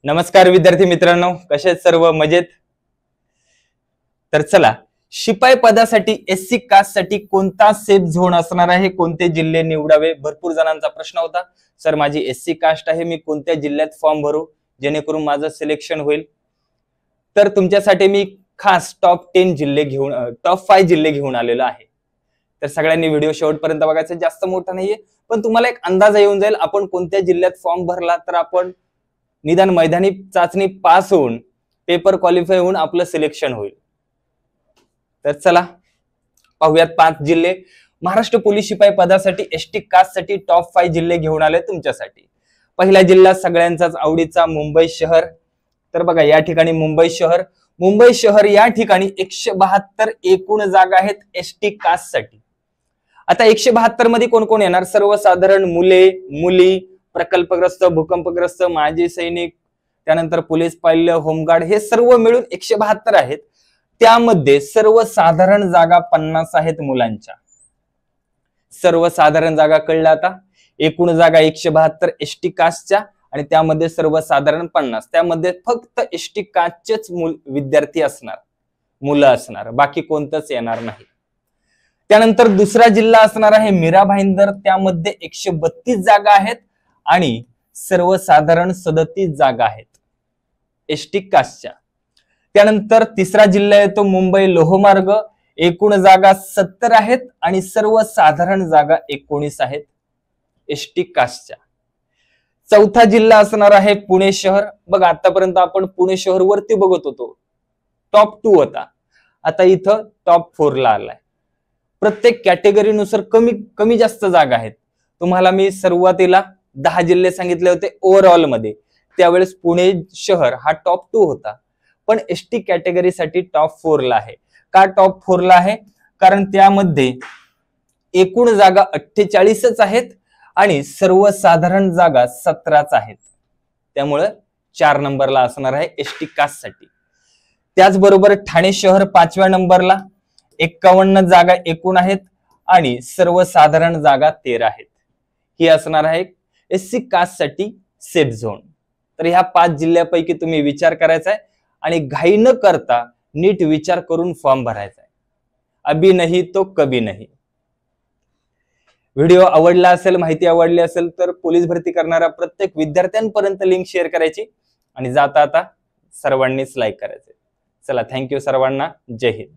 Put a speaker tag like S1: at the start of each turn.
S1: नमस्कार विद्यार्थी मित्रांनो, कसे आहेत सर्व? मजेत? तर चला, शिपाई पदासाठी एससी कास्ट साठी कोणता सेफ झोन असणार आहे, कोणते जिल्हे निवडावे, भरपूर जणांचा प्रश्न होता. सर माझी एससी कास्ट आहे, मी कोणत्या जिल्ह्यात फॉर्म भरू जेणेकरून माझं सिलेक्शन होईल? तर तुमच्यासाठी मी खास टॉप 5 जिल्हे घेऊन आलेलो आहे. तर सगळ्यांनी व्हिडिओ शेवटपर्यंत बघायचा. जास्त मोठा नाहीये, पण तुम्हाला एक अंदाज येऊन जाईल आपण कोणत्या जिल्ह्यात फॉर्म भरला तर आपण निदान मैदानी चाचणी पास होऊन पेपर क्वालिफाय होऊन आपलं सिलेक्शन होईल. तर चला पाहूयात 5 जिल्हे. महाराष्ट्र पोलीस शिपाई पदासाठी एसटी कास्ट साठी टॉप 5 जिल्हे घेऊन आले तुमच्यासाठी. पहिला जिल्हा सगळ्यांचाच आवडीचा मुंबई शहर. तर बघा या ठिकाणी मुंबई शहर या ठिकाणी 172 एकूण जागा आहेत एसटी कास्ट साठी. आता 172 मध्ये कोण कोण येणार? सर्वसाधारण मुले, मुली, प्रकल्पग्रस्त, भूकंपग्रस्त, माजी सैनिक, त्यानंतर पोलीस पाल्य, होमगार्ड, हे सर्व मिळून 172 आहेत. त्यामध्ये सर्वसाधारण जागा 50 आहेत मुलांच्या. सर्वसाधारण जागा कळल्या आता. एकूण जागा 172 एसटी कास्टच्या आणि त्यामध्ये सर्वसाधारण 50. त्यामध्ये फक्त एसटी कास्टचेच विद्यार्थी असणार, मुलं असणार, बाकी कोणतंच येणार नाही. त्यानंतर दुसरा जिल्हा असणार आहे मीरा भाईंदर. त्यामध्ये 132 जागा आहेत आणि सर्वसाधारण 37 जागा आहेत एसटी कास्टच्या. त्यानंतर तिसरा जिल्हा येतो मुंबई लोहमार्ग. एकूण जागा 70 आहेत आणि सर्वसाधारण जागा 19 आहेत एसटी कास्टच्या. चौथा जिल्हा असणार आहे पुणे शहर. बघा आतापर्यंत आपण पुणे शहर वरती बघत होतो, टॉप 2 होता, आता इथं टॉप 4 ला आलाय. प्रत्येक कॅटेगरीनुसार कमी जास्त जागा आहेत. तुम्हाला मी सुरुवातीला 10 जिल्हे सांगितले होते ओव्हरऑल मध्ये, त्यावेळेस पुणे शहर हा टॉप 2 होता, पण एसटी कॅटेगरीसाठी टॉप 4 ला आहे. का टॉप 4 ला आहे? कारण त्यामध्ये एकूण जागा 48च आहेत आणि सर्वसाधारण जागा 17च आहेत. त्यामुळे 4 नंबरला असणार आहे एसटी कास्ट साठी. त्याचबरोबर ठाणे शहर 5व्या नंबरला. 51 जागा एकूण आहेत आणि सर्वसाधारण जागा 13 आहेत. ही असणार आहे एससी कास्ट साठी सेफ झोन. तर ह्या 5 जिल्ह्यापैकी तुम्ही विचार करायचा आहे आणि घाई न करता नीट विचार करून फॉर्म भरायचा आहे. अभी नहीं तो कभी नहीं. व्हिडिओ आवडला असेल, माहिती आवडली असेल तर पोलीस भरती करणाऱ्या प्रत्येक विद्यार्थ्यांपर्यंत लिंक शेअर करायची आणि जाता आता सर्वांनीच लाईक करायचे. चला, थँक्यू सर्वांना. जय हिंद.